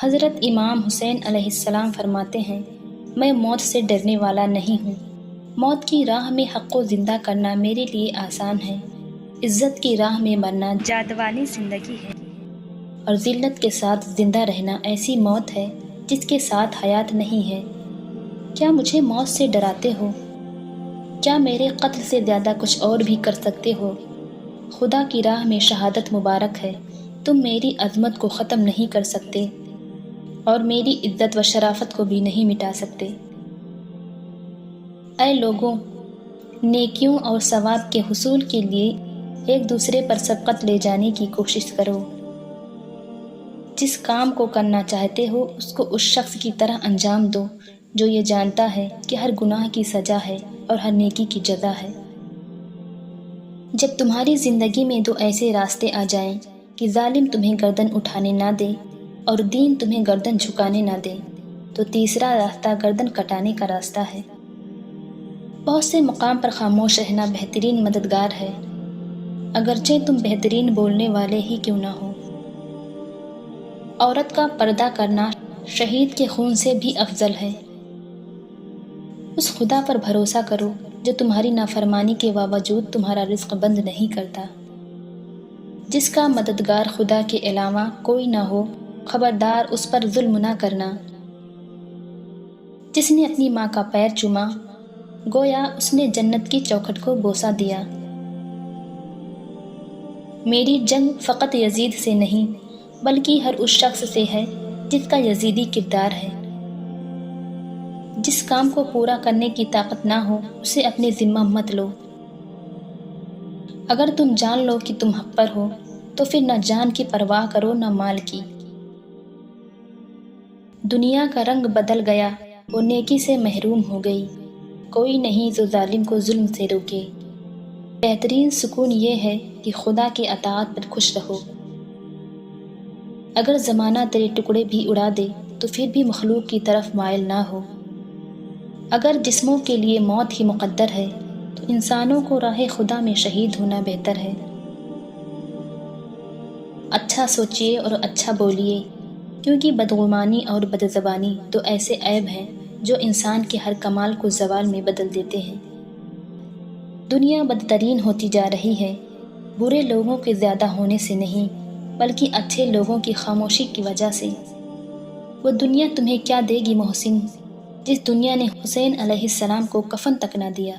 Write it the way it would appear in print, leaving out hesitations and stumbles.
حضرت امام حسین علیہ السلام فرماتے ہیں، میں موت سے ڈرنے والا نہیں ہوں۔ موت کی راہ میں حق کو زندہ کرنا میرے لیے آسان ہے۔ عزت کی راہ میں مرنا جادوانی زندگی ہے، اور ذلت کے ساتھ زندہ رہنا ایسی موت ہے جس کے ساتھ حیات نہیں ہے۔ کیا مجھے موت سے ڈراتے ہو؟ کیا میرے قتل سے زیادہ کچھ اور بھی کر سکتے ہو؟ خدا کی راہ میں شہادت مبارک ہے۔ تم میری عظمت کو ختم نہیں کر سکتے اور میری عزت و شرافت کو بھی نہیں مٹا سکتے۔ اے لوگوں، نیکیوں اور ثواب کے حصول کے لیے ایک دوسرے پر سبقت لے جانے کی کوشش کرو۔ جس کام کو کرنا چاہتے ہو اس کو اس شخص کی طرح انجام دو جو یہ جانتا ہے کہ ہر گناہ کی سزا ہے اور ہر نیکی کی جزا ہے۔ جب تمہاری زندگی میں دو ایسے راستے آ جائیں کہ ظالم تمہیں گردن اٹھانے نہ دے اور دین تمہیں گردن جھکانے نہ دے، تو تیسرا راستہ گردن کٹانے کا راستہ ہے۔ بہت سے مقام پر خاموش رہنا بہترین مددگار ہے، اگرچہ تم بہترین بولنے والے ہی کیوں نہ ہو۔ عورت کا پردہ کرنا شہید کے خون سے بھی افضل ہے۔ اس خدا پر بھروسہ کرو جو تمہاری نافرمانی کے باوجود تمہارا رزق بند نہیں کرتا۔ جس کا مددگار خدا کے علاوہ کوئی نہ ہو، خبردار اس پر ظلم نہ کرنا۔ جس نے اپنی ماں کا پیر چوما، گویا اس نے جنت کی چوکھٹ کو بوسہ دیا۔ میری جنگ فقط یزید سے نہیں بلکہ ہر اس شخص سے ہے جس کا یزیدی کردار ہے۔ جس کام کو پورا کرنے کی طاقت نہ ہو اسے اپنے ذمہ مت لو۔ اگر تم جان لو کہ تم حق پر ہو تو پھر نہ جان کی پرواہ کرو نہ مال کی۔ دنیا کا رنگ بدل گیا، وہ نیکی سے محروم ہو گئی۔ کوئی نہیں جو ظالم کو ظلم سے روکے۔ بہترین سکون یہ ہے کہ خدا کی اطاعت پر خوش رہو۔ اگر زمانہ تیرے ٹکڑے بھی اڑا دے تو پھر بھی مخلوق کی طرف مائل نہ ہو۔ اگر جسموں کے لیے موت ہی مقدر ہے تو انسانوں کو راہ خدا میں شہید ہونا بہتر ہے۔ اچھا سوچیے اور اچھا بولیے، کیونکہ بدگمانی اور بدزبانی تو ایسے عیب ہیں جو انسان کے ہر کمال کو زوال میں بدل دیتے ہیں۔ دنیا بدترین ہوتی جا رہی ہے، برے لوگوں کے زیادہ ہونے سے نہیں بلکہ اچھے لوگوں کی خاموشی کی وجہ سے۔ وہ دنیا تمہیں کیا دے گی محسن، جس دنیا نے حسین علیہ السلام کو کفن تک نہ دیا۔